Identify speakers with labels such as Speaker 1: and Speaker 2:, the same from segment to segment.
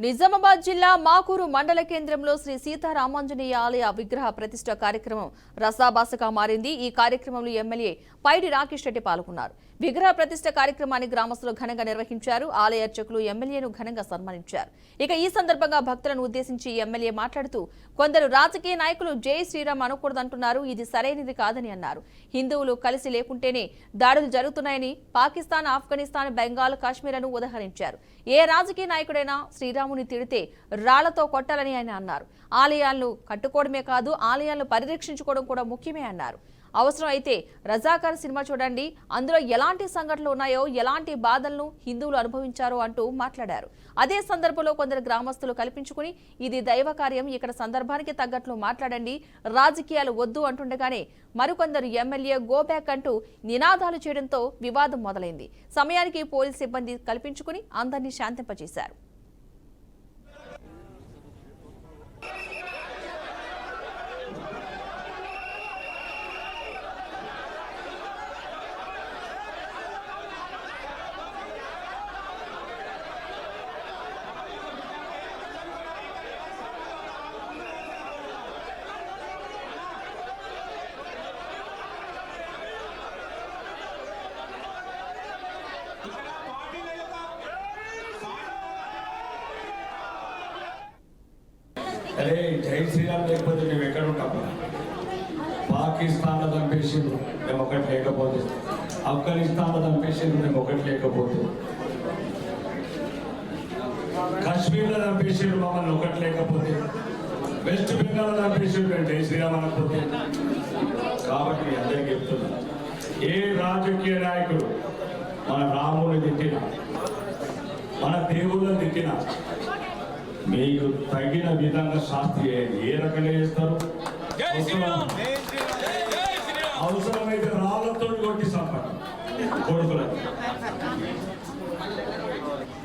Speaker 1: నిజామాబాద్ జిల్లా మాకూరు మండల కేంద్రంలో శ్రీ సీతారామాంజనేయ ఆలయ విగ్రహ ప్రతిష్ఠ కార్యక్రమం రసాభాసగా మారింది। ఈ కార్యక్రమంలో ఎమ్మెల్యే పైడి రాకేష్ రెడ్డి పాల్గొన్నారు। విగ్రహ ప్రతిష్ఠ కార్యక్రమాన్ని గ్రామస్తులు ఘనంగా నిర్వహించారు। ఆలయ అర్చకులు ఎమ్మెల్యేను ఘనంగా సన్మానించారు। ఇక ఈ సందర్భంగా భక్తులను ఉద్దేశించి ఎమ్మెల్యే మాట్లాడుతూ కొందరు రాజకీయ నాయకులు జై శ్రీరామ్ అనకూడదంటున్నారు, ఇది సరైనది కాదని అన్నారు। హిందువులు కలిసి లేకుంటేనే దాడులు జరుగుతున్నాయని పాకిస్తాన్, ఆఫ్ఘనిస్తాన్, బెంగాల్, కాశ్మీర్లను ఉదహరించారు। ఏ రాజకీయ నాయకుడైనా శ్రీరాముని తిడితే రాళ్లతో కొట్టాలని ఆయన అన్నారు। ఆలయాలను కట్టుకోవడమే కాదు, ఆలయాలను పరిరక్షించుకోవడం కూడా ముఖ్యమే అన్నారు। అవసరం అయితే రజాకార్ సినిమా చూడండి, అందులో ఎలాంటి సంఘటనలు ఉన్నాయో, ఎలాంటి బాధలను హిందువులు అనుభవించారో అంటూ మాట్లాడారు। అదే సందర్భంలో కొందరు గ్రామస్తులు కల్పించుకుని ఇది దైవ కార్యం, ఇక్కడ సందర్భానికి తగ్గట్లు మాట్లాడండి, రాజకీయాలు వద్దు అంటుండగానే మరికొందరు ఎమ్మెల్యే గో బ్యాక్ అంటూ నినాదాలు చేయడంతో వివాదం మొదలైంది। సమయానికి పోలీస్ సిబ్బంది కల్పించుకుని అందరినీ శాంతింపజేశారు।
Speaker 2: అరే జై శ్రీరామ్ లేకపోతే మేము ఎక్కడ ఉంటాం? పాకిస్తాన్లో చంపేసిండు మేము ఒకటి లేకపోతే, ఆఫ్ఘనిస్తాన్లో చంపేసిండు మేము ఒకటి లేకపోతే, కాశ్మీర్లో చంపేసిండు మమ్మల్ని ఒకటి లేకపోతే, వెస్ట్ బెంగాల్లో చంపేసిండు మేము జై శ్రీరామ్ అనకపోతే। కాబట్టి అందరికీ చెప్తున్నా, ఏ రాజకీయ నాయకుడు మన రాముని తిట్టినా, మన దేవుళ్ళని తిట్టినా మీకు తగిన విధంగా శాస్తి ఏ రకంగా చేస్తారు? అవసరమైతే రాళ్లతో కొట్టి సంపద కొడుకులకు।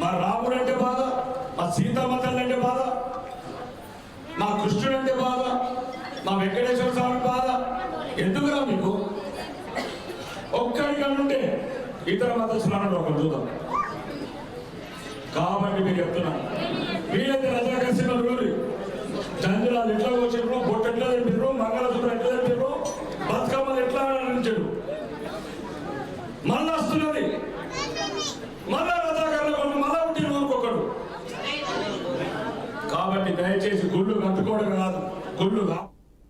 Speaker 2: మా రాముడు అంటే బాధ, మా సీతామతల్లి అంటే బాధ, మా కృష్ణుడు అంటే బాధ, మా వెంకటేశ్వర స్వామి బాధ ఎందుకురా మీకు? ఒక్కడిగా ఉంటే ఇతర మతస్థులను ఒకరు చూద్దాం। కాబట్టి మీరు చెప్తున్నారు, వీళ్ళైతే రజాకర్ సినిమాలు చంద్రాలు ఎట్లా వచ్చారు, బొట్టు ఎట్లా తెప్పారు, మంగళసూత్రం ఎట్లా తెప్పారు, బతుకమ్మలు ఎట్లా ఆడించారు, మళ్ళా వస్తున్నది, మళ్ళా రజాకర్ల కొడుకు మళ్ళా పుట్టిన ఊరుకొకడు। కాబట్టి దయచేసి గుళ్ళు కట్టుకోవడం కాదు, గుళ్ళు